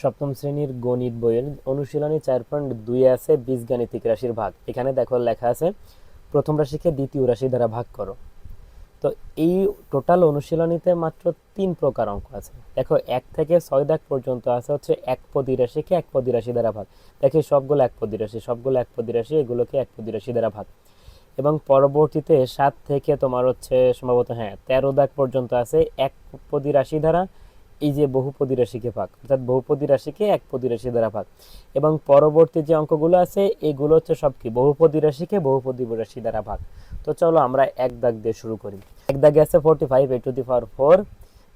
সপ্তম শ্রেণীর গণিত বইয়ের অনুশীলনী 4.2 আছে বীজগাণিতিক রাশির ভাগ। এখানে দেখো লেখা আছে প্রথম রাশিকে দ্বিতীয় রাশি দ্বারা ভাগ করো। তো এই টোটাল অনুশীলনীতে মাত্র 3 প্রকার অঙ্ক আছে। দেখো 1 থেকে 6 দাগ পর্যন্ত আছে হচ্ছে একপদী রাশিকে একপদী রাশি দ্বারা ভাগ। দেখি সবগুলো একপদী রাশি, সবগুলো একপদী রাশি, এগুলোকে একপদী রাশি দ্বারা ভাগ। এবং পরবর্তীতে 7 থেকে তোমার হচ্ছে সম্ভবত 13 দাগ পর্যন্ত আছে একপদী রাশি দ্বারা এই যে বহুপদী রাশিকে ভাগ, অর্থাৎ বহুপদী রাশিকে একপদী রাশি দ্বারা ভাগ। এবং পরবর্তী যে অঙ্কগুলো আছে এগুলো হচ্ছে সব কি বহুপদী রাশিকে বহুপদী রাশি দ্বারা ভাগ। তো চলো আমরা এক দাগ দিয়ে শুরু করি। এক দাগে আছে 45 a টু দি পাওয়ার 4,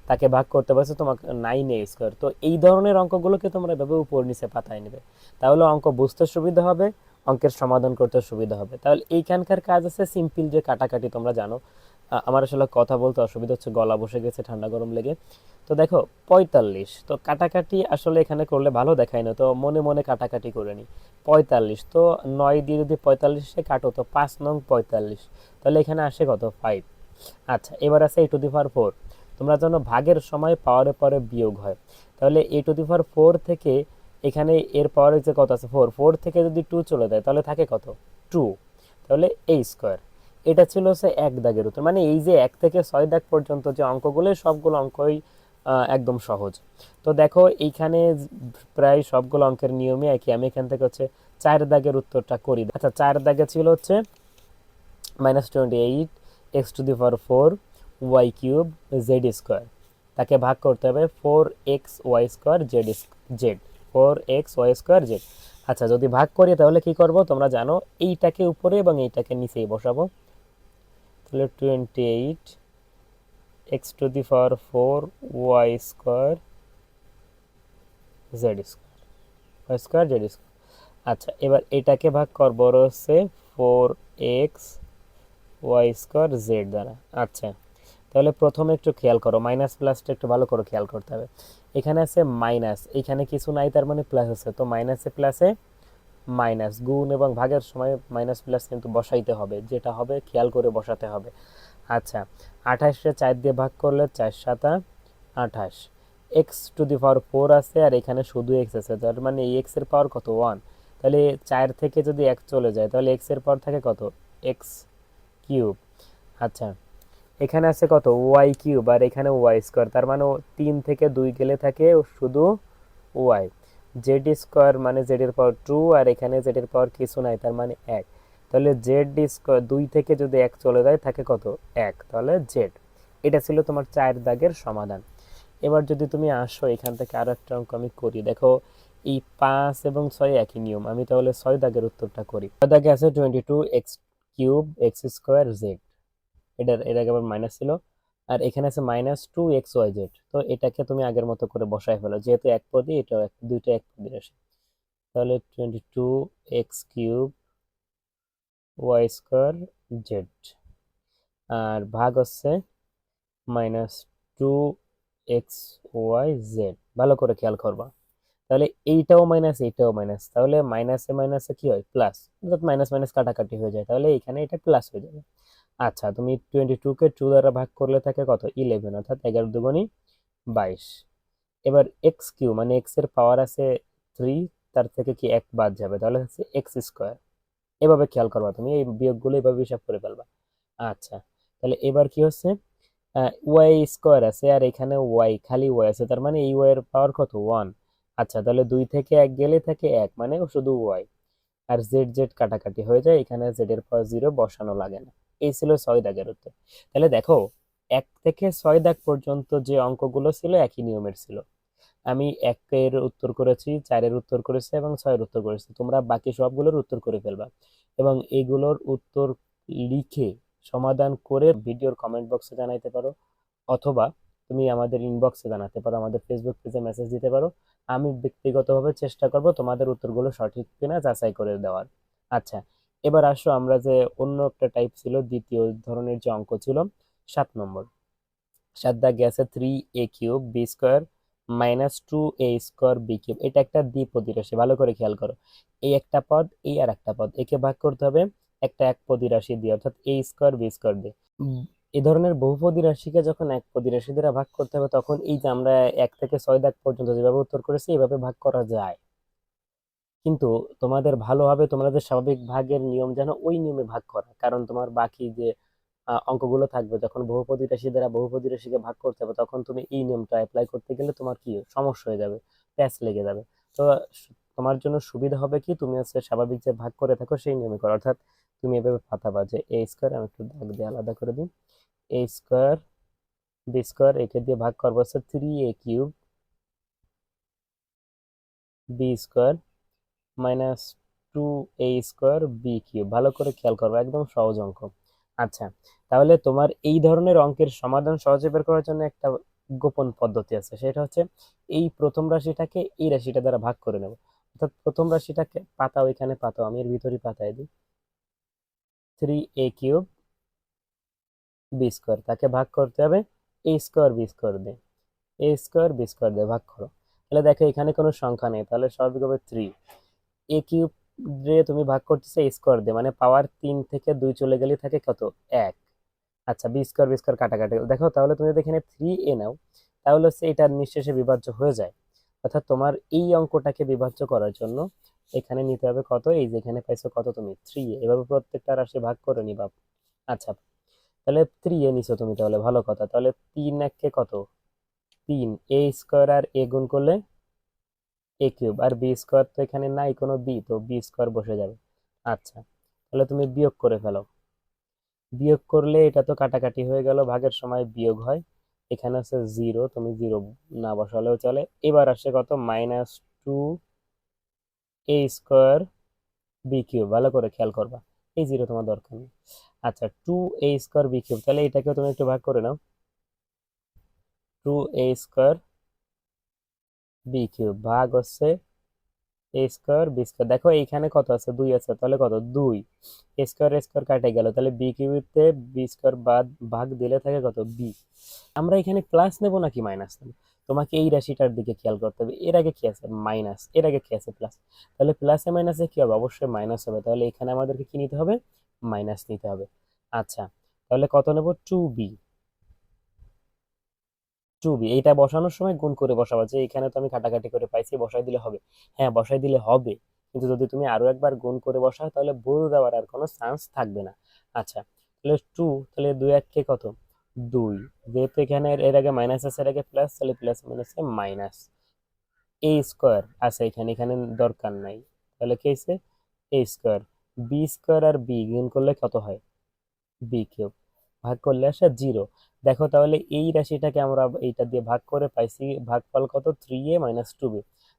তাকে ভাগ করতে পারছে তোমাকে 9a স্কোয়ার। তো এই ধরনের অঙ্কগুলোকে তোমরা এভাবে উপর নিচে পাতায় নেবে, তাহলে অঙ্ক বুঝতে সুবিধা হবে, অঙ্কের সমাধান করতে সুবিধা হবে। তাহলে এইখানকার কাজ আছে সিম্পল, যে কাটাকাটি তোমরা জানো। আমার আসলে কথা বলতে অসুবিধা হচ্ছে, গলা বসে গেছে ঠান্ডা গরম লেগে। তো দেখো 45, তো কাটাকাটি আসলে এখানে করলে ভালো দেখায় না, তো মনে মনে কাটাকাটি করে নি। 45, তো 9 দিয়ে যদি 45-এ কাটো তো 5 নং 45, তাহলে এখানে আসে কত 5। আচ্ছা, এবার আছে a টু দি পাওয়ার 4। তোমরা জানো ভাগের সময় পাওয়ারের পরে বিয়োগ হয়, তাহলে a টু দি পাওয়ার 4 থেকে এখানে এর পাওয়ার যে কত আছে 4, 4 থেকে যদি 2 চলে যায় তাহলে থাকে কত 2, তাহলে a স্কোয়ার। এটা ছিল হচ্ছে এক দাগের উত্তর। মানে এই যে 1 থেকে 6 দাগ পর্যন্ত যে অঙ্কগুলো সবগুলো অঙ্কই একদম সহজ। তো দেখো এইখানে প্রায় সবগুলো অঙ্কের নিয়মই একই। আমি এখান থেকে হচ্ছে 4 দাগের উত্তরটা করি। আচ্ছা, 4 দাগে ছিল হচ্ছে -28 x two the power 4 y cube z square, তাকে ভাগ করতে হবে 4x y square z, 4x y square z। আচ্ছা, যদি ভাগ করি তাহলে কি করব তোমরা জানো, এইটাকে উপরে এবং এইটাকে নিচেই বসাবো। তাহলে 28 x two the power 4 y square z square, y square z square. আচ্ছা, এবার এটাকে ভাগ করবো হচ্ছে 4x y স্কোয়ার z দ্বারা। আচ্ছা, তাহলে প্রথমে একটু খেয়াল করো, মাইনাস প্লাসটা একটু ভালো করে খেয়াল করতে হবে। এখানে আছে মাইনাস, এখানে কিছু নাই, তার মানে প্লাস আছে, তো মাইনাসে প্লাসে মাইনাস, গুণ এবং ভাগের সময় মাইনাস প্লাস কিন্তু বসাইতে হবে, যেটা হবে খেয়াল করে বসাতে হবে। আচ্ছা, 28-কে 4 দিয়ে ভাগ করলে 4 7 28, এক্স টু দি পাওয়ার 4 আছে আর এখানে শুধু এক্স আছে, তার মানে এই এক্স এর পাওয়ার কত 1। তাহলে 4 থেকে যদি 1 চলে যায় তাহলে এক্স এর পাওয়ার থাকে কত এক্স কিউব। আচ্ছা, এখানে আছে কত ওয়াই কিউব আর এখানে ওয়াই স্কোয়ার, তার মানে 3 থেকে 2 গেলে থাকে শুধু ওয়াই। জেড স্কোয়ার মানে জেড এর পাওয়ার 2 আর এখানে জেড এর পাওয়ার কিছু নাই, তার মানে 1। তাহলে জেড স্কোয়ার 2 থেকে যদি 1 চলে যায় থাকে কত 1, তাহলে জেড। এটা ছিল তোমার 4 দাগের সমাধান। এবার যদি তুমি আসো এখান থেকে আরো একটা অঙ্ক আমি করি। দেখো এই 5 এবং 6 একই নিয়ম, আমি তাহলে 6 দাগের উত্তরটা করি। 6 দাগে আছে 22x cube x square Z, এটার আবার মাইনাস ছিল। আর এখানে আছে -2xyz, তো এটাকে তুমি আগের মতো করে বসায় ফেলো, যেহেতু এক পদী এটাও দুইটা এক পদী রাশি। তাহলে 22x cube y square z, আর ভাগ হচ্ছে -2xyz। ভালো করে খেয়াল করবা, তাহলে এইটাও মাইনাস এইটাও মাইনাস, তাহলে মাইনাসে মাইনাসে কি হয় প্লাস, অর্থাৎ মাইনাস মাইনাস কাটাকাটি হয়ে যায়, তাহলে এখানে এটা প্লাস হয়ে যাবে। আচ্ছা, তুমি 22-কে 2 দ্বারা ভাগ করলে থাকে কত 11, অর্থাৎ 11 দুগুণী 22। এবার এক্স কিউ মানে এক্স এর পাওয়ার আছে 3, তার থেকে কি 1 বাদ যাবে, তাহলে হচ্ছে এক্স স্কোয়ার। এভাবে খেয়াল করবা, তুমি এই বিয়োগগুলো এভাবে হিসাব করে ফেলবা। আচ্ছা, তাহলে এবার কি হচ্ছে ওয়াই স্কোয়ার আছে আর এখানে ওয়াই, খালি ওয়াই আছে, তার মানে এই ওয়াই এর পাওয়ার কত 1। আচ্ছা, তাহলে 2 থেকে 1 গেলে থাকে 1, মানে শুধু ওয়াই। আর জেড জেড কাটাকাটি হয়ে যায়, এখানে জেড এর পাওয়ার 0 বসানো লাগে না। এই ছিল 6 দাগের উত্তর। তাহলে দেখো 1 থেকে 6 দাগ পর্যন্ত যে অঙ্কগুলো ছিল একই নিয়মের ছিল। আমি 1 এর উত্তর করেছি, 4-এর উত্তর করেছি এবং 6-এর উত্তর করেছি, তোমরা বাকি সবগুলোর উত্তর করে ফেলবা। এবং এগুলোর উত্তর লিখে সমাধান করে ভিডিওর কমেন্ট বক্সে জানাইতে পারো, অথবা তুমি আমাদের ইনবক্সে জানাতে পারো, আমাদের ফেসবুক পেজে মেসেজ দিতে পারো। আমি ব্যক্তিগতভাবে চেষ্টা করব তোমাদের উত্তরগুলো সঠিক কিনা যাচাই করে দেওয়ার। আচ্ছা, এবার আসো আমরা যে অন্য একটা টাইপ ছিল, দ্বিতীয় ধরনের যে অঙ্ক ছিল 7 নম্বর। 7 দাগে আছে 3a cube B square -2a square B cube. এটা একটা দ্বিপদী রাশি, ভালো করে খেয়াল করো। এই একটা পদ, এই আর একটা পদ, একে ভাগ করতে হবে একটা একপদী রাশি দিয়ে, অর্থাৎ এ স্কোয়ার বি স্কোয়ার দিয়ে। এই ধরনের বহুপদী রাশিকে যখন একপদী রাশি দ্বারা ভাগ করতে হবে, তখন এই যে আমরা 1 থেকে 6 দাগ পর্যন্ত যেভাবে উত্তর করেছি এভাবে ভাগ করা যায়। কিন্তু তোমাদের ভালো হবে তোমাদের স্বাভাবিক ভাগের নিয়ম যেন ওই নিয়মে ভাগ করা, কারণ তোমার বাকি যে অঙ্কগুলো থাকবে যখন বহুপদী রাশি দ্বারা বহুপদী রাশিকে ভাগ করতে হবে, তখন তুমি এই নিয়মটা অ্যাপ্লাই করতে গেলে তোমার কি সমস্যা হয়ে যাবে, প্যাচ লেগে যাবে। তো তোমার জন্য সুবিধা হবে কি, তুমি হচ্ছে স্বাভাবিক যে ভাগ করে থাকো সেই নিয়মে করো। অর্থাৎ তুমি এভাবে পাতাবা যে এ স্কোয়ার, আমি একটু দাগ দিয়ে আলাদা করে দিই, এ স্কোয়ার বি স্কোয়ার, একে দিয়ে ভাগ করবো হচ্ছে 3a³ B square minus 2a² b³। ভালো করে খেয়াল করবো, একদম সহজ অঙ্ক। আচ্ছা, তাহলে তোমার এই ধরনের অঙ্কের সমাধান সহজে বের করার জন্য একটা গোপন পদ্ধতি আছে, সেটা হচ্ছে এই প্রথম রাশিটাকে এই রাশিটা দ্বারা ভাগ করে নেব। অর্থাৎ প্রথম রাশিটাকে পাতাও, এখানে পাতাও, আমি এর ভিতরে পাতায় দিই, 3a³ বি স্কোয়ার, তাকে ভাগ করতে হবে এ স্কোয়ার বি স্কোয়ার দিয়ে, এ স্কোয়ার বি স্কোয়ার দিয়ে ভাগ করো। তাহলে দেখো এখানে কোনো সংখ্যা নেই, তাহলে স্বাভাবিকভাবে 3a³ রে তুমি ভাগ করতেছে এ স্কোয়ার দিয়ে, মানে পাওয়ার 3 থেকে 2 চলে গেলে থাকে কত, 1। আচ্ছা, বি স্কোয়ার কাটাকাটি দেখো, তাহলে তুমি যদি এখানে 3a নাও, তাহলে হচ্ছে এটা নিঃশেষে বিভাজ্য হয়ে যায়। অর্থাৎ তোমার এই অঙ্কটাকে বিভাজ্য করার জন্য এখানে নিতে হবে কত, এই যে এখানে পাইছো কত তুমি 3a, এভাবে প্রত্যেকটা রাশি ভাগ করে নিবা। আচ্ছা, তাহলে 3a নিছো তুমি, তাহলে ভালো কথা। তাহলে 3 1 কত, 3, এ স্কোয়ার আর এ গুণ করলে a³, আর বি স্কোয়ার তো এখানে নাই কোনো বি, তো বি স্কোয়ার বসে যাবে। আচ্ছা, তাহলে তুমি বিয়োগ করে ফেলো, বিয়োগ করলে এটা তো কাটাকাটি হয়ে গেল, ভাগের সময় বিয়োগ হয়, এখানে আছে 0, তুমি 0 না বসালেও চলে। এবার আসে কত, -2a² b³। ভালো করে খেয়াল করবা, এই 0 তোমার দরকার নেই। আচ্ছা, 2a² b³, তাহলে এটাকেও তুমি একটু ভাগ করে নাও, 2a² b³ ভাগ হচ্ছে এ স্কোয়ার বি স্কোয়ার। দেখো এইখানে কত আছে, 2 আছে, তাহলে কত, 2, এ স্কোয়ার কাটে গেল, তাহলে b³ বি স্কোয়ার বাদ ভাগ দিলে থাকে কত, বি। আমরা এখানে প্লাস নেব নাকি মাইনাস নেব, তোমাকে এই রাশিটার দিকে খেয়াল করতে হবে। এর আগে কি আছে, মাইনাস, এর আগে কি আছে, প্লাস। তাহলে প্লাসে মাইনাসে কি হবে, অবশ্যই মাইনাস হবে, তাহলে এখানে আমাদেরকে কি নিতে হবে, মাইনাস নিতে হবে। আচ্ছা, তাহলে কত নেব, 2b। 2b এইটা বসানোর সময় গুণ করে বসাবা, যে এখানে তো আমি কাটাকাটি করে পাইছি, বসাই দিলে হবে। হ্যাঁ, বসাই দিলে হবে, কিন্তু যদি তুমি আরো একবার গুণ করে বসাও তাহলে ভুল দেওয়ার আর কোনো চান্স থাকবে না। আচ্ছা, তাহলে 2, তাহলে 2 1 কে কত, 2, যেহেতু এখানে এর আগে মাইনাস আছে, এর আগে প্লাস, তাহলে প্লাস মাইনাসে মাইনাস, এ স্কোয়ার আছে এখানে, এখানে দরকার নাই, তাহলে কি হয়েছে, এ স্কোয়ার বি স্কোয়ার আর বি গুণ করলে কত হয়, b³ ভাগ করলে আসে 0। দেখো তাহলে এই রাশিটাকে আমরা এইটা দিয়ে ভাগ করে পাইছি ভাগফল কত, 3a - 2b।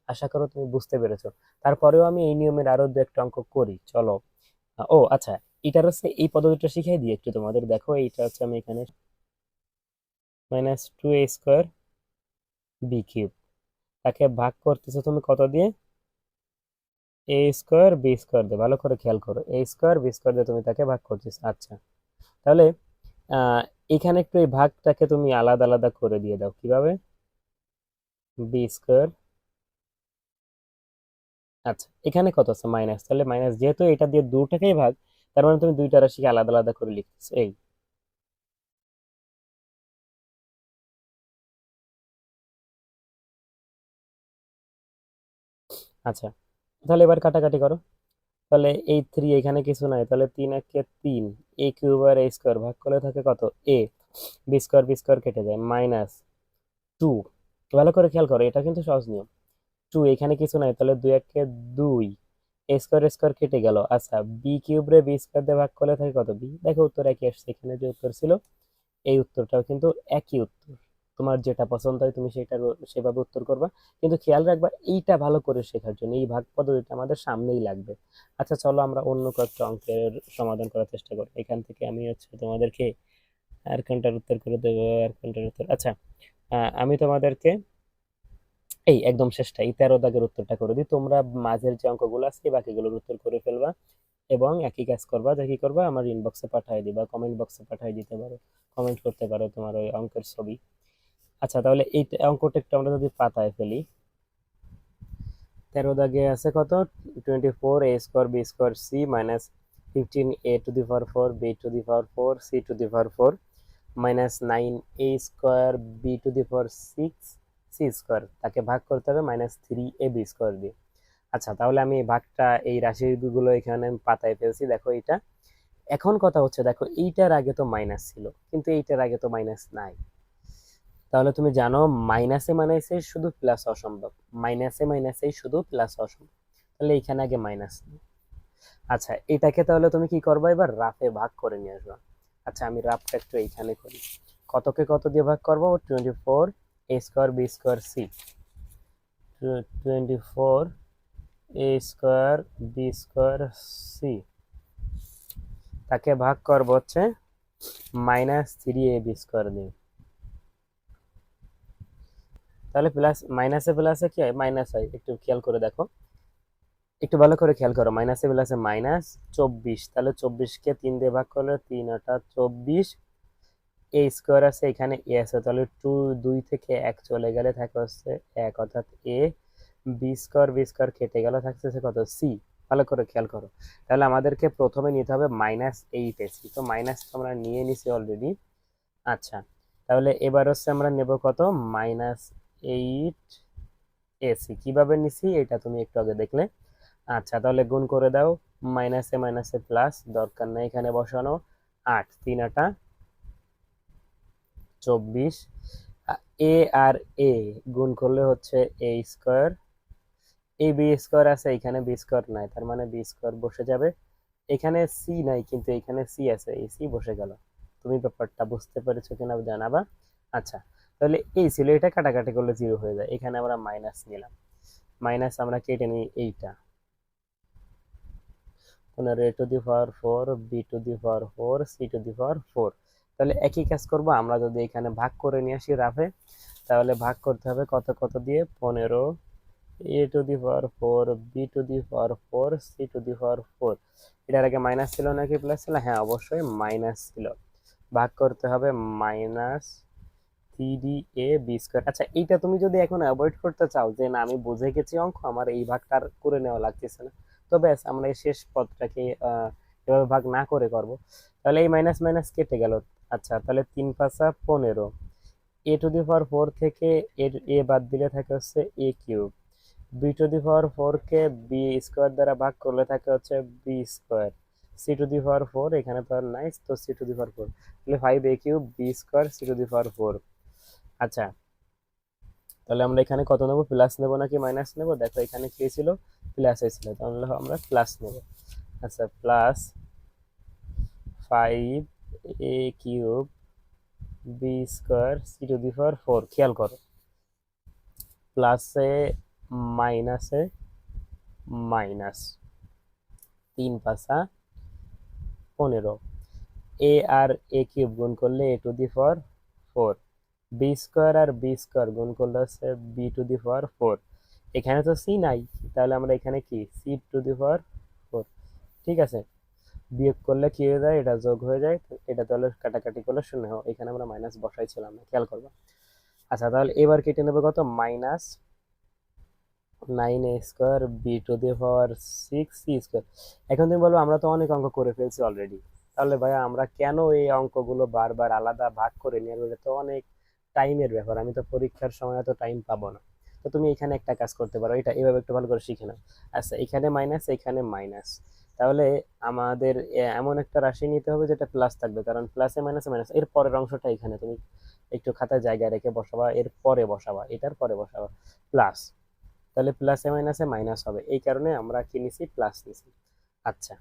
আশা করো তুমি বুঝতে পেরেছো। তারপরেও আমি এই নিয়মের আরো দু একটা অঙ্ক করি, চলো। ও আচ্ছা, এটার হচ্ছে এই পদ্ধতিটা শিখাই দিই একটু তোমাদের। দেখো এইটা হচ্ছে আমি এখানে -2a² b³, তাকে ভাগ করতেছো তুমি কত দিয়ে, a² b² দিয়ে। ভালো করে খেয়াল করো, a² b² দিয়ে তুমি তাকে ভাগ করতেছো। আচ্ছা, তাহলে আহ এখানে একটু এই ভাগটাকে তুমি আলাদা আলাদা করে দিয়ে দাও, কিভাবে, b²। আচ্ছা, এখানে কত আছে, মাইনাস, তাহলে মাইনাস, যেহেতু এটা দিয়ে দুটাকেই ভাগ, তার মানে তুমি দুইটা রাশিকে আলাদা আলাদা করে লিখতেছো, এই। আচ্ছা, তাহলে এবার কাটাকাটি করো, তাহলে এই 3 এখানে কিছু নাই, তাহলে 3 1 কে 3, a³ আর a² ভাগ করলে থাকে কত, a, b² কেটে যায়, -2। ভালো করে খেয়াল করো, এটা কিন্তু সহজ নিয়ম। 2 এখানে কিছু নাই, তাহলে 2 1 কে 2, a² কেটে গেল। আচ্ছা, b³ রে b² দিয়ে ভাগ করলে থাকে কত, b। দেখো উত্তর একই আসছে, এখানে যে উত্তর ছিল এই উত্তরটাও কিন্তু একই উত্তর। তোমার যেটা পছন্দ হয় তুমি সেটা সেভাবে উত্তর করবা, কিন্তু খেয়াল রাখবা এইটা ভালো করে শেখার জন্য এই ভাগ পদ্ধতিটা আমাদের সামনেই লাগবে। আচ্ছা, চলো আমরা অন্য কয়েকটা অঙ্কের সমাধান করার চেষ্টা করি। এখান থেকে আমি হচ্ছে তোমাদেরকে আর কোনটার উত্তর করে দেবো, আর কোনটার উত্তর, আচ্ছা, আমি তোমাদেরকে এই একদম শেষটা, এই 13 দাগের উত্তরটা করে দিই, তোমরা মাঝের যে অঙ্কগুলো আছে এই বাকিগুলোর উত্তর করে ফেলবা। এবং একই কাজ করবা, যে কি করবা, আমার ইনবক্সে পাঠিয়ে দিবা, কমেন্ট বক্সে পাঠিয়ে দিতে পারো, কমেন্ট করতে পারো তোমার ওই অঙ্কের ছবি। আচ্ছা, তাহলে এই অঙ্কটা একটু আমরা যদি পাতায় ফেলি, 13 দাগে আছে কত, 24a² b² c - 15a⁴ b⁴ c⁴ minus nine A square B to the power six C square, তাকে ভাগ করতে হবে minus three A B square দিয়ে। আচ্ছা, তাহলে আমি এই ভাগটা এই রাশিগুলো এখানে আমি পাতায় ফেলছি, দেখো এটা। এখন কথা হচ্ছে দেখো এইটার আগে তো মাইনাস ছিল, কিন্তু এইটার আগে তো মাইনাস নাই। তাহলে তুমি জানো মাইনাসে মাইনাসে শুধু প্লাস অসম্ভব, মাইনাসে মাইনাসে শুধু প্লাস অসম্ভব, তাহলে এইখানে আগে মাইনাস। আচ্ছা, এটাকে তাহলে তুমি কি করবে, এবার রাফে ভাগ করে নিয়ে আসবে। আচ্ছা, আমি রাফটা একটু এইখানে করি। কতকে কত দিয়ে ভাগ করবো, 24 এ স্কোয়ার বি স্কোয়ার সি, 24 এ স্কোয়ার বি স্কোয়ার সি, তাকে ভাগ করবো হচ্ছে minus three A B square দিয়ে। তাহলে প্লাস মাইনাসে প্লাসে কি হয়, মাইনাস হয়, একটু খেয়াল করে দেখো, একটু ভালো করে খেয়াল করো, মাইনাসে প্লাসে মাইনাস 24, তাহলে 24কে 3 দিয়ে ভাগ করলে 3 আটা 24, এ স্কোয়ার আছে এখানে এ আছে, তাহলে টু, 2 থেকে 1 চলে গেলে থাকে হচ্ছে 1, অর্থাৎ এ। বি স্কোয়ার কেটে গেল, থাকতেছে কত, সি। ভালো করে খেয়াল করো, তাহলে আমাদেরকে প্রথমে নিতে হবে মাইনাস এইট এসি, তো মাইনাস তো আমরা নিয়ে নিছি অলরেডি। আচ্ছা, তাহলে এবার হচ্ছে আমরা নেব কত, মাইনাস এইট এসি। কিভাবে নিছি এটা তুমি একটু আগে দেখলে। আচ্ছা, তাহলে গুণ করে দাও, মাইনাসে মাইনাসে প্লাস, দরকার নাই এখানে বসানো, 8 3 আটা 24, এ আর এ গুণ করলে হচ্ছে a square, A B square আছে এখানে, বি স্কোয়ার নাই, তার মানে বি স্কোয়ার বসে যাবে। এখানে সি নাই কিন্তু এখানে সি আছে, এই সি বসে গেল। তুমি ব্যাপারটা বুঝতে পেরেছো কিনা জানাবা। আচ্ছা, তাহলে এই ছিল, এটা কাটাকাটি করলে জিরো হয়ে যায়, এখানে আমরা মাইনাস নিলাম, মাইনাস আমরা কেটে নিই এইটা, 15 a to the power 4 b to the power 4 c to the power 4। তাহলে একই কাজ করব আমরা, যদি এখানে ভাগ করে নিয়ে আসি রাফে, তাহলে ভাগ করতে হবে কত কত দিয়ে, 15 a to the power 4 b to the power 4 c to the power 4। এটার আগে মাইনাস ছিল নাকি প্লাস ছিল, হ্যাঁ অবশ্যই মাইনাস ছিল। ভাগ করতে হবে minus three A B square. আচ্ছা, এইটা তুমি যদি এখন অ্যাভয়েড করতে চাও যে না আমি বুঝে গেছি অঙ্ক, আমার এই ভাগটা আর করে নেওয়া লাগতেছে না, তো ব্যাস আমরা এই শেষ পদটাকে এভাবে ভাগ না করে করব। তাহলে এই মাইনাস মাইনাস কেটে গেল। আচ্ছা, তাহলে 3 5 15, এ টু দি পাওয়ার 4 থেকে এর এ বাদ দিলে থাকে হচ্ছে a cube, b to the power 4 কে বি স্কোয়ার দ্বারা ভাগ করলে থাকে হচ্ছে b square, c to the power 4 এখানে তো আর নাই, তো সি টু দি পাওয়ার 4, তাহলে 5 a cube B square c to the power 4। আচ্ছা, তাহলে আমরা এখানে কত নেব, প্লাস নেব নাকি মাইনাস নেব, দেখো এখানে কি ছিল, প্লাস ছিল, তাহলে আমরা প্লাস নেব। আচ্ছা, plus 5 a cube B square c to the power 4, খেয়াল করো প্লাসে মাইনাসে মাইনাস, 3 5 15, এ আর এ কিউব গুণ করলে a to the power 4, b square আর বি স্কোয়ার গুণ করলে হচ্ছে বি টু দি পাওয়ার 4। এখানে তো সি নাই, তাহলে আমরা এখানে কি সি টু দি পাওয়ার 4, ঠিক আছে। বিয়োগ করলে কি হয়ে যায়, এটা যোগ হয়ে যায়, তো এটা তাহলে কাটাকাটি করলে শূন্য হয়, এখানে আমরা মাইনাস বসাইছিলাম না, খেয়াল করবো। আচ্ছা, তাহলে এবার কেটে নেবে কত, minus 9 a square B to the power 6 c square. এখন তুমি বলবো আমরা তো অনেক অঙ্ক করে ফেলছি অলরেডি, তাহলে ভাইয়া আমরা কেন এই অঙ্কগুলো বারবার আলাদা ভাগ করে নিয়ে আসবো, এটা তো অনেক টাইমের ব্যাপার, আমি তো পরীক্ষার সময় এত টাইম পাবো না। তো তুমি এখানে একটা কাজ করতে পারো, এটা এভাবে একটু ভালো করে শিখে নাও। আচ্ছা, এখানে মাইনাস এখানে মাইনাস, তাহলে আমাদের এমন একটা রাশি নিতে হবে যেটা প্লাস থাকবে, কারণ প্লাসে মাইনাসে মাইনাস, এর পরের অংশটা এখানে তুমি একটু খাতায় জায়গায় রেখে বসাবা, এর পরে বসাবা, এটার পরে বসাবা প্লাস, তাহলে প্লাসে মাইনাসে মাইনাস হবে, এই কারণে আমরা কি নিছি, প্লাস নিছি। আচ্ছা,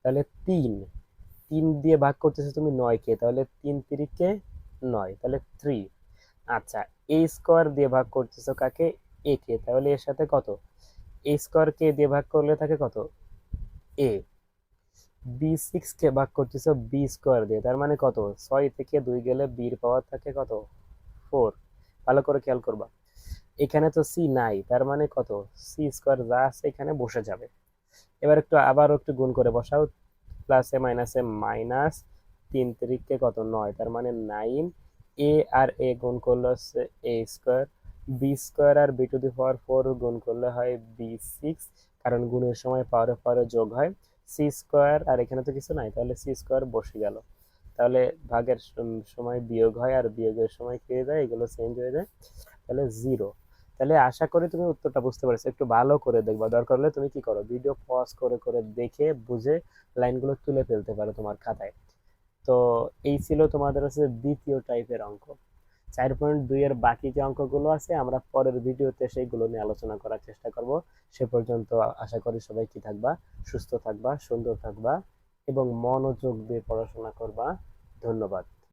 তাহলে 3 দিয়ে ভাগ করতেছো তুমি 9 কে, তাহলে 3 3 9, তাহলে 3। আচ্ছা, এ স্কোয়ার দিয়ে ভাগ করতেছো কাকে, এ কে, তাহলে এর সাথে কত, এ স্কোয়ার কে দিয়ে ভাগ করলে থাকে কত, এ। বি 6 কে ভাগ করতেছো বি স্কোয়ার দিয়ে, তার মানে কত, 6 থেকে 2 গেলে বির পাওয়ার থাকে কত, 4। ভালো করে খেয়াল করবা, এখানে তো সি নাই, তার মানে কত, সি স্কোয়ার যা আছে এখানে বসে যাবে। এবার একটু আবার একটু গুণ করে বসাও, প্লাসে মাইনাসে মাইনাস, 3 3 কে কত, 9, তার মানে 9, এ আর এ গুণ করলে হচ্ছে এ স্কোয়ার, বি স্কোয়ার আর বি টু দি পাওয়ার 4 গুণ করলে হয় বি 6, কারণ গুণের সময় পাওয়ারে পাওয়ারে যোগ হয়, সি স্কোয়ার আর এখানে তো কিছু নাই, তাহলে সি স্কোয়ার বসে গেল। তাহলে ভাগের সময় বিয়োগ হয় আর বিয়োগের সময় কি হয়ে যায়, এগুলো চেঞ্জ হয়ে যায়, তাহলে 0। তাহলে আশা করি তুমি উত্তরটা বুঝতে পারছো। একটু ভালো করে দেখবা, দরকার হলে তুমি কি করো, ভিডিও পজ করে করে দেখে বুঝে লাইনগুলো তুলে ফেলতে পারো তোমার খাতায়। তো এই ছিল তোমাদের হচ্ছে দ্বিতীয় টাইপের অঙ্ক। 4.2 এর বাকি যে অঙ্কগুলো আছে আমরা পরের ভিডিওতে সেইগুলো নিয়ে আলোচনা করার চেষ্টা করব। সে পর্যন্ত আশা করি সবাই কি থাকবা, সুস্থ থাকবা, সুন্দর থাকবা এবং মনোযোগ দিয়ে পড়াশোনা করবা। ধন্যবাদ।